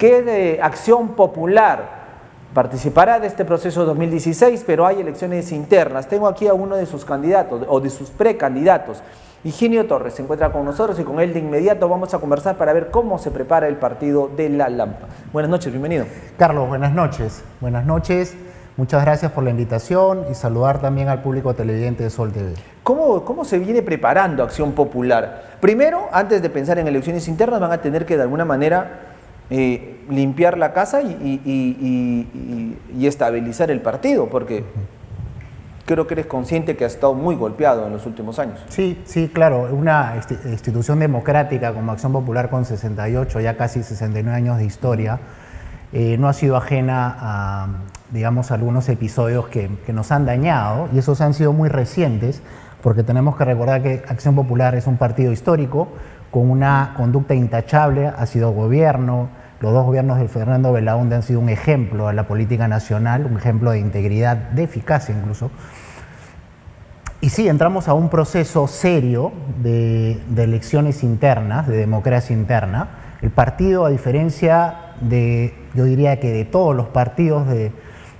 que de Acción Popular participará de este proceso 2016, pero hay elecciones internas. Tengo aquí a uno de sus candidatos o de sus precandidatos. Higinio Torres se encuentra con nosotros y con él de inmediato vamos a conversar para ver cómo se prepara el partido de La Lampa. Buenas noches, bienvenido. Carlos, buenas noches. Buenas noches, muchas gracias por la invitación y saludar también al público televidente de Sol TV. ¿Cómo se viene preparando Acción Popular? Primero, antes de pensar en elecciones internas, van a tener que de alguna manera limpiar la casa y estabilizar el partido, porque creo que eres consciente que ha estado muy golpeado en los últimos años. Sí, claro. Una institución democrática como Acción Popular con 68, ya casi 69 años de historia, no ha sido ajena a, digamos, algunos episodios que nos han dañado, y esos han sido muy recientes, porque tenemos que recordar que Acción Popular es un partido histórico, con una conducta intachable, ha sido gobierno. Los dos gobiernos de Fernando Belaúnde han sido un ejemplo a la política nacional, un ejemplo de integridad, de eficacia incluso. Y sí, entramos a un proceso serio de elecciones internas, de democracia interna. El partido, a diferencia de, yo diría que de todos los partidos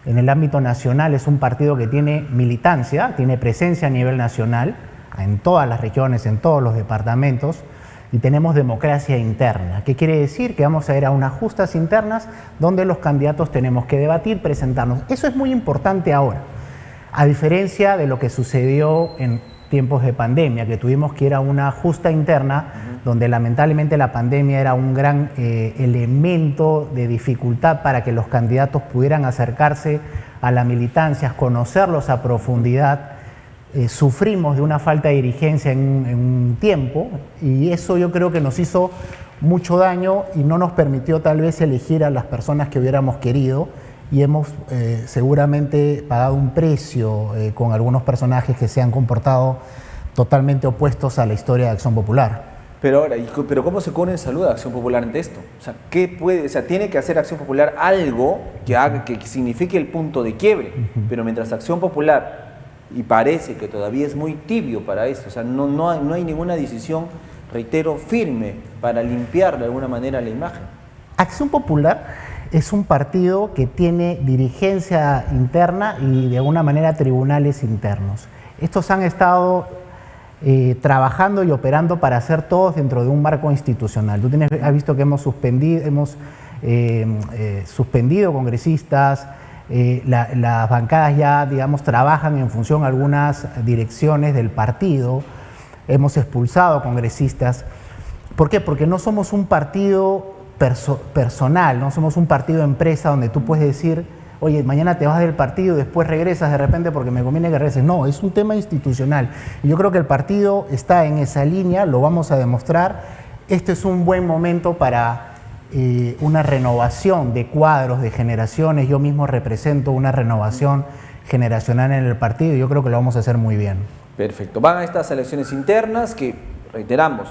en el ámbito nacional, es un partido que tiene militancia, tiene presencia a nivel nacional, en todas las regiones, en todos los departamentos, y tenemos democracia interna. ¿Qué quiere decir? Que vamos a ir a unas justas internas donde los candidatos tenemos que debatir, presentarnos. Eso es muy importante ahora, a diferencia de lo que sucedió en tiempos de pandemia, que tuvimos que ir a una justa interna, donde lamentablemente la pandemia era un gran elemento de dificultad para que los candidatos pudieran acercarse a la militancia, conocerlos a profundidad. Sufrimos de una falta de dirigencia en un tiempo, y eso yo creo que nos hizo mucho daño y no nos permitió tal vez elegir a las personas que hubiéramos querido, y hemos seguramente pagado un precio con algunos personajes que se han comportado totalmente opuestos a la historia de Acción Popular. Pero ahora, ¿cómo se pone en salud a Acción Popular ante esto? O sea, tiene que hacer Acción Popular algo que signifique el punto de quiebre, pero mientras Acción Popular, y parece que todavía es muy tibio para esto, o sea, no hay ninguna decisión, reitero, firme para limpiar de alguna manera la imagen. Acción Popular es un partido que tiene dirigencia interna y de alguna manera tribunales internos. Estos han estado trabajando y operando para hacer todos dentro de un marco institucional. Tú has visto que hemos suspendido congresistas. Las bancadas ya, digamos, trabajan en función de algunas direcciones del partido. Hemos expulsado congresistas. ¿Por qué? Porque no somos un partido personal, no somos un partido empresa donde tú puedes decir, oye, mañana te vas del partido y después regresas de repente porque me conviene que regreses. No, es un tema institucional. Y yo creo que el partido está en esa línea, lo vamos a demostrar. Este es un buen momento para una renovación de cuadros, de generaciones. Yo mismo represento una renovación generacional en el partido y yo creo que lo vamos a hacer muy bien. Perfecto. Van a estas elecciones internas que, reiteramos,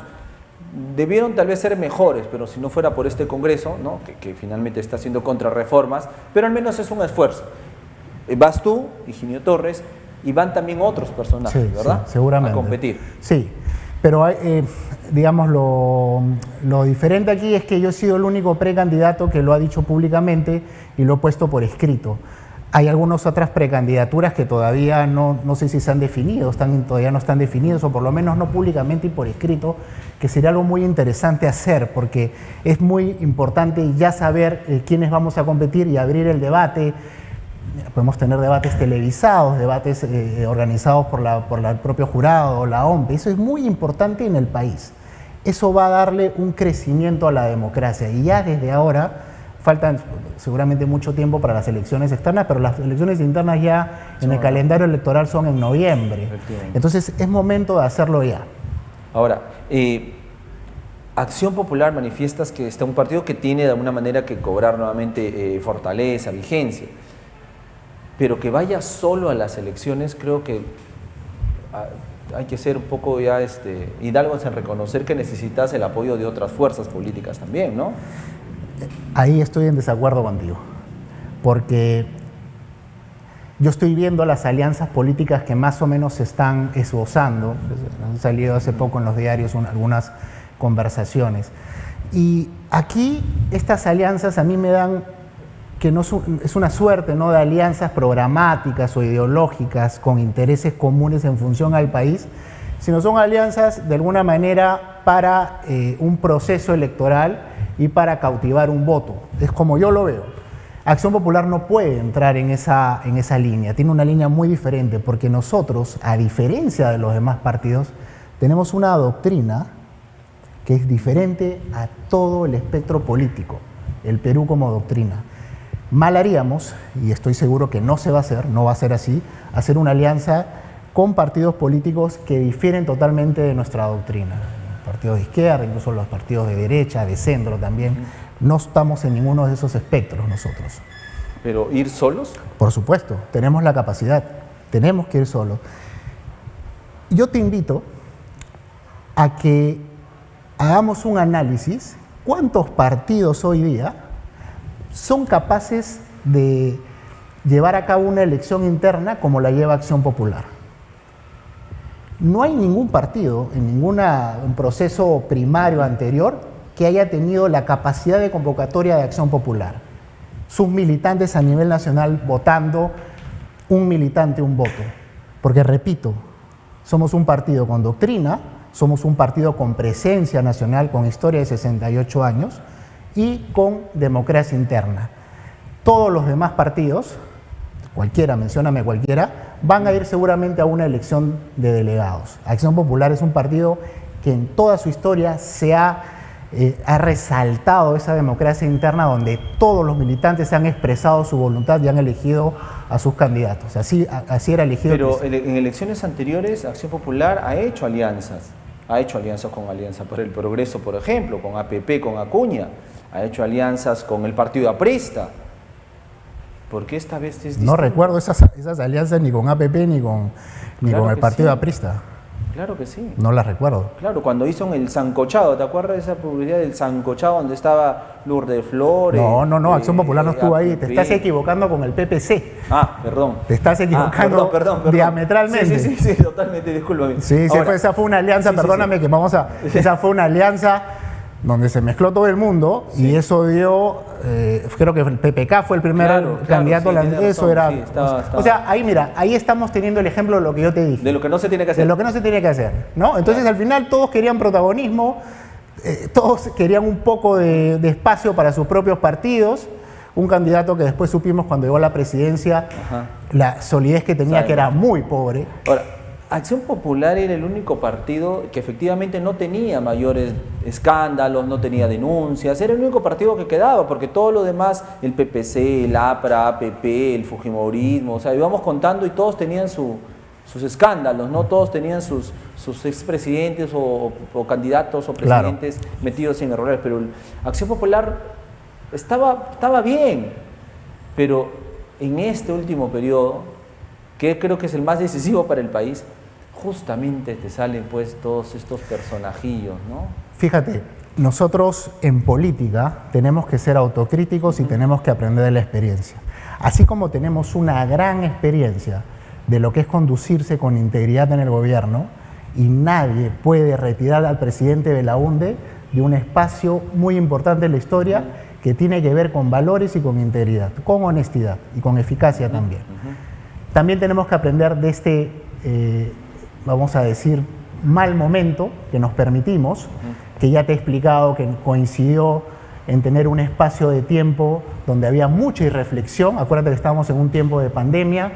debieron tal vez ser mejores, pero si no fuera por este Congreso, ¿no? que finalmente está haciendo contrarreformas, pero al menos es un esfuerzo. Vas tú, Higinio Torres, y van también otros personajes, sí, ¿verdad? Sí, seguramente. A competir. Sí, pero digamos, lo diferente aquí es que yo he sido el único precandidato que lo ha dicho públicamente y lo he puesto por escrito. Hay algunas otras precandidaturas que todavía no sé si se han definido, todavía no están definidos, o por lo menos no públicamente y por escrito, que sería algo muy interesante hacer, porque es muy importante ya saber quiénes vamos a competir y abrir el debate. Podemos tener debates televisados, debates organizados por el propio jurado, la OMPE. Eso es muy importante en el país. Eso va a darle un crecimiento a la democracia, y ya desde ahora faltan seguramente mucho tiempo para las elecciones externas, pero las elecciones internas ya en el calendario electoral son en noviembre. Entonces es momento de hacerlo ya. Ahora, Acción Popular manifiestas que está un partido que tiene de alguna manera que cobrar nuevamente fortaleza, vigencia, pero que vaya solo a las elecciones, creo que hay que ser un poco ya hidalgos en reconocer que necesitas el apoyo de otras fuerzas políticas también, ¿no? Ahí estoy en desacuerdo contigo, porque yo estoy viendo las alianzas políticas que más o menos se están esbozando. Han salido hace poco en los diarios algunas conversaciones, Y aquí estas alianzas a mí me dan que no es una suerte, ¿no?, de alianzas programáticas o ideológicas con intereses comunes en función al país, sino son alianzas de alguna manera para un proceso electoral y para cautivar un voto. Es como yo lo veo. Acción Popular no puede entrar en esa línea, tiene una línea muy diferente, porque nosotros, a diferencia de los demás partidos, tenemos una doctrina que es diferente a todo el espectro político, el Perú como doctrina. Mal haríamos, y estoy seguro que no se va a hacer, no va a ser así, hacer una alianza con partidos políticos que difieren totalmente de nuestra doctrina. Partidos de izquierda, incluso los partidos de derecha, de centro también. No estamos en ninguno de esos espectros nosotros. ¿Pero ir solos? Por supuesto, tenemos la capacidad, tenemos que ir solos. Yo te invito a que hagamos un análisis, ¿cuántos partidos hoy día son capaces de llevar a cabo una elección interna como la lleva Acción Popular? No hay ningún partido en ningún proceso primario anterior que haya tenido la capacidad de convocatoria de Acción Popular. Sus militantes a nivel nacional votando, un militante, un voto. Porque, repito, somos un partido con doctrina, somos un partido con presencia nacional, con historia de 68 años y con democracia interna. Todos los demás partidos, cualquiera, mencióname cualquiera, van a ir seguramente a una elección de delegados. Acción Popular es un partido que en toda su historia se ha resaltado esa democracia interna, donde todos los militantes han expresado su voluntad y han elegido a sus candidatos. Así era elegido. Pero en elecciones anteriores, Acción Popular ha hecho alianzas. Ha hecho alianzas con Alianza por el Progreso, por ejemplo, con APP, con Acuña. Ha hecho alianzas con el partido Aprista. ¿Por qué esta vez es distinto? No recuerdo esas alianzas ni con APP ni con el partido sí. Aprista. Claro que sí. No las recuerdo. Claro, cuando hizo el sancochado, ¿te acuerdas de esa publicidad del sancochado donde estaba Lourdes Flores? No, Acción Popular no estuvo ahí. Te estás equivocando con el PPC. Ah, perdón. Te estás equivocando perdón. diametralmente. Sí, totalmente, discúlpame. Sí, esa fue una alianza, perdóname que esa fue una alianza donde se mezcló todo el mundo y eso dio, creo que el PPK fue el primer candidato, eso era... Estaba. O sea, ahí mira, ahí estamos teniendo el ejemplo de lo que yo te dije. De lo que no se tiene que hacer. De lo que no se tiene que hacer, ¿no? Entonces al final todos querían protagonismo, todos querían un poco de espacio para sus propios partidos, un candidato que después supimos cuando llegó a la presidencia, la solidez que tenía, que era muy pobre. Ahora, Acción Popular era el único partido que efectivamente no tenía mayores escándalos, no tenía denuncias, era el único partido que quedaba, porque todo lo demás, el PPC, el APRA, APP, el Fujimorismo, o sea, íbamos contando y todos tenían sus escándalos, ¿no? Todos tenían sus expresidentes o candidatos o presidentes metidos en errores, pero Acción Popular estaba bien, pero en este último periodo, que creo que es el más decisivo para el país, justamente te salen pues todos estos personajillos, ¿no? Fíjate, nosotros en política tenemos que ser autocríticos y tenemos que aprender de la experiencia. Así como tenemos una gran experiencia de lo que es conducirse con integridad en el gobierno, y nadie puede retirar al presidente Belaúnde de un espacio muy importante en la historia que tiene que ver con valores y con integridad, con honestidad y con eficacia también. También tenemos que aprender de este, vamos a decir, mal momento que nos permitimos, que ya te he explicado que coincidió en tener un espacio de tiempo donde había mucha irreflexión. Acuérdate que estábamos en un tiempo de pandemia,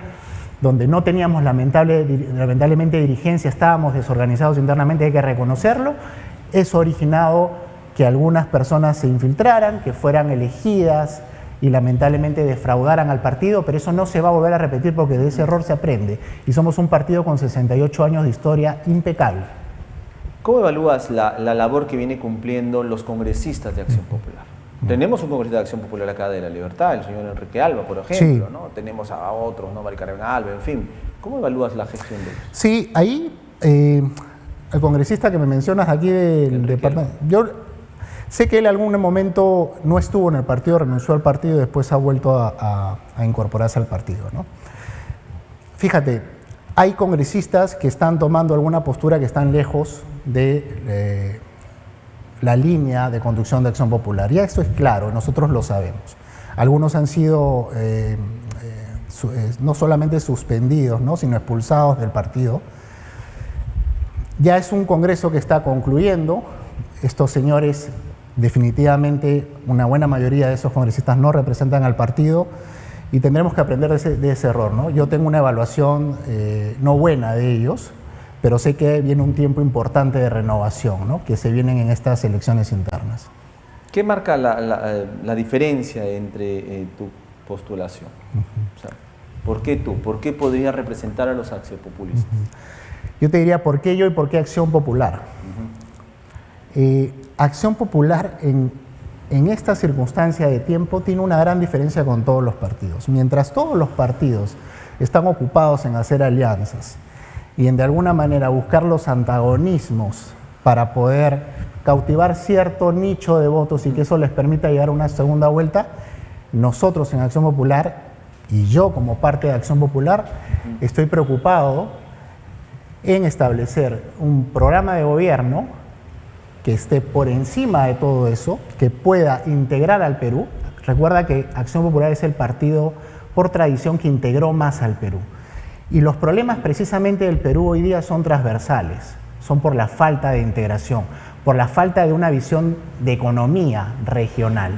donde no teníamos lamentablemente dirigencia, estábamos desorganizados internamente, hay que reconocerlo. Eso ha originado que algunas personas se infiltraran, que fueran elegidas y lamentablemente defraudaran al partido, pero eso no se va a volver a repetir porque de ese error se aprende. Y somos un partido con 68 años de historia impecable. ¿Cómo evalúas la labor que viene cumpliendo los congresistas de Acción Popular? Tenemos un congresista de Acción Popular acá de La Libertad, el señor Enrique Alba, por ejemplo, ¿no? Tenemos a otros, ¿no? Mari Carmen Alba, en fin. ¿Cómo evalúas la gestión de ellos? Sí, ahí, el congresista que me mencionas aquí del departamento, yo sé que él en algún momento no estuvo en el partido, renunció al partido y después ha vuelto a incorporarse al partido, ¿no? Fíjate, hay congresistas que están tomando alguna postura que están lejos de la línea de conducción de Acción Popular. Ya esto es claro, nosotros lo sabemos. Algunos han sido no solamente suspendidos, ¿no?, sino expulsados del partido. Ya es un congreso que está concluyendo. Estos señores, definitivamente, una buena mayoría de esos congresistas no representan al partido y tendremos que aprender de ese error, ¿no? Yo tengo una evaluación no buena de ellos, pero sé que viene un tiempo importante de renovación, ¿no?, que se vienen en estas elecciones internas. ¿Qué marca la diferencia entre tu postulación? O sea, ¿por qué tú? ¿Por qué podrías representar a los axiopopulistas? Yo te diría por qué yo y por qué Acción Popular. Acción Popular en esta circunstancia de tiempo tiene una gran diferencia con todos los partidos. Mientras todos los partidos están ocupados en hacer alianzas y en de alguna manera buscar los antagonismos para poder cautivar cierto nicho de votos y que eso les permita llegar a una segunda vuelta, nosotros en Acción Popular y yo como parte de Acción Popular estoy preocupado en establecer un programa de gobierno que esté por encima de todo eso, que pueda integrar al Perú. Recuerda que Acción Popular es el partido por tradición que integró más al Perú. Y los problemas precisamente del Perú hoy día son transversales, son por la falta de integración, por la falta de una visión de economía regional.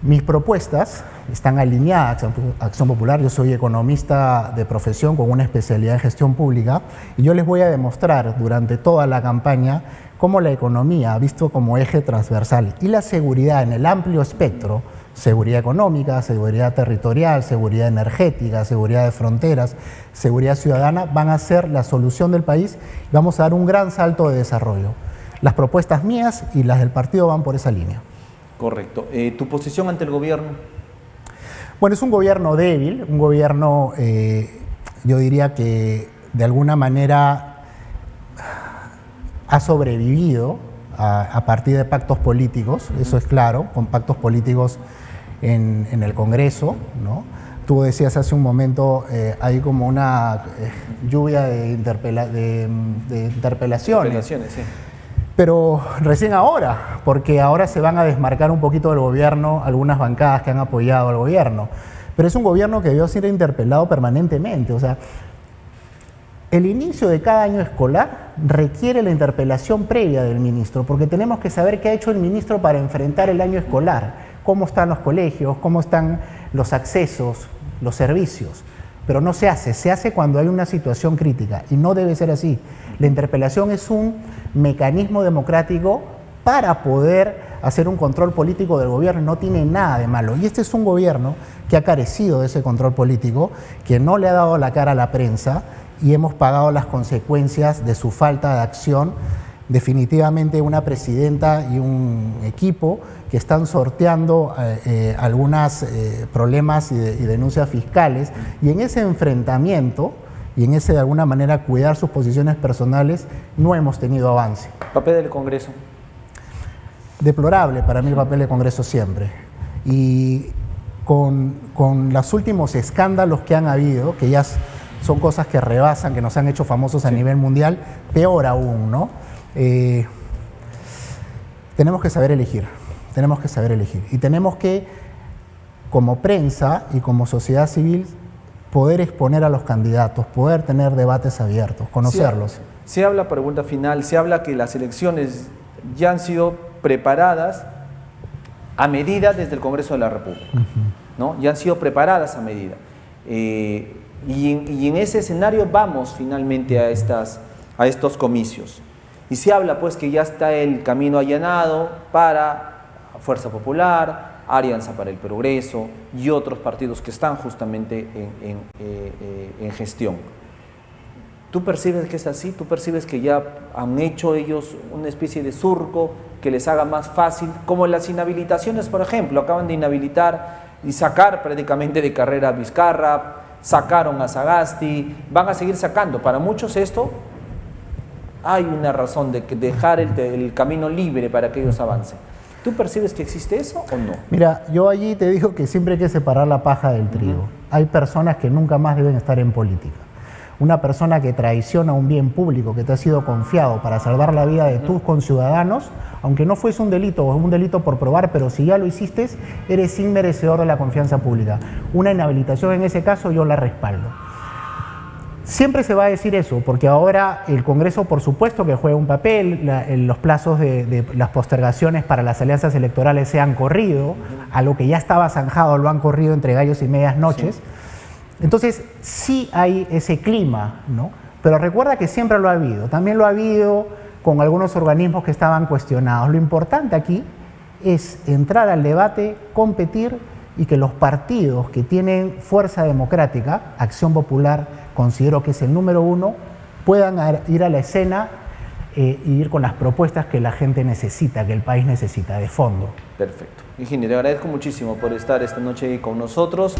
Mis propuestas están alineadas a Acción Popular. Yo soy economista de profesión con una especialidad en gestión pública y yo les voy a demostrar durante toda la campaña cómo la economía, visto como eje transversal, y la seguridad en el amplio espectro, seguridad económica, seguridad territorial, seguridad energética, seguridad de fronteras, seguridad ciudadana, van a ser la solución del país y vamos a dar un gran salto de desarrollo. Las propuestas mías y las del partido van por esa línea. Correcto. ¿Tu posición ante el gobierno? Bueno, es un gobierno débil, un gobierno, yo diría que de alguna manera ha sobrevivido a partir de pactos políticos, eso es claro, con pactos políticos en el Congreso, ¿no? Tú decías hace un momento, hay como una lluvia de interpelaciones. Sí. Pero recién ahora, porque ahora se van a desmarcar un poquito del gobierno algunas bancadas que han apoyado al gobierno. Pero es un gobierno que debió ser interpelado permanentemente. O sea, el inicio de cada año escolar requiere la interpelación previa del ministro, porque tenemos que saber qué ha hecho el ministro para enfrentar el año escolar, cómo están los colegios, cómo están los accesos, los servicios. Pero no se hace cuando hay una situación crítica y no debe ser así. La interpelación es un mecanismo democrático para poder hacer un control político del gobierno, no tiene nada de malo. Y este es un gobierno que ha carecido de ese control político, que no le ha dado la cara a la prensa y hemos pagado las consecuencias de su falta de acción. Definitivamente una presidenta y un equipo que están sorteando algunos problemas y denuncias fiscales, y en ese enfrentamiento y en ese de alguna manera cuidar sus posiciones personales no hemos tenido avance. ¿Papel del Congreso? Deplorable para mí el papel del Congreso siempre. Y con los últimos escándalos que han habido, que ya son cosas que rebasan, que nos han hecho famosos a nivel mundial, peor aún, ¿no? Tenemos que saber elegir, y tenemos que, como prensa y como sociedad civil, poder exponer a los candidatos, poder tener debates abiertos, conocerlos. Se habla, pregunta final, se habla que las elecciones ya han sido preparadas a medida desde el Congreso de la República, ¿no? Ya han sido preparadas a medida. Y en ese escenario vamos finalmente a estos comicios. Y se habla pues que ya está el camino allanado para Fuerza Popular, Alianza para el Progreso y otros partidos que están justamente en gestión. ¿Tú percibes que es así? ¿Tú percibes que ya han hecho ellos una especie de surco que les haga más fácil? Como las inhabilitaciones, por ejemplo, acaban de inhabilitar y sacar prácticamente de carrera a Vizcarra, sacaron a Sagasti, van a seguir sacando. Para muchos esto hay una razón de dejar el camino libre para que ellos avancen. ¿Tú percibes que existe eso o no? Mira, yo allí te digo que siempre hay que separar la paja del trigo. Hay personas que nunca más deben estar en política. una persona que traiciona un bien público que te ha sido confiado para salvar la vida de tus conciudadanos, aunque no fuese un delito o un delito por probar, pero si ya lo hiciste, eres inmerecedor de la confianza pública. Una inhabilitación en ese caso yo la respaldo. Siempre se va a decir eso, porque ahora el Congreso, por supuesto, que juega un papel, los plazos de las postergaciones para las alianzas electorales se han corrido, a lo que ya estaba zanjado lo han corrido entre gallos y medias noches. Sí. Entonces, sí hay ese clima, ¿no? Pero recuerda que siempre lo ha habido, también lo ha habido con algunos organismos que estaban cuestionados. Lo importante aquí es entrar al debate, competir y que los partidos que tienen fuerza democrática, Acción Popular, considero que es el número 1, puedan ir a la escena e ir con las propuestas que la gente necesita, que el país necesita, de fondo. Perfecto. Ingeniero, le agradezco muchísimo por estar esta noche con nosotros.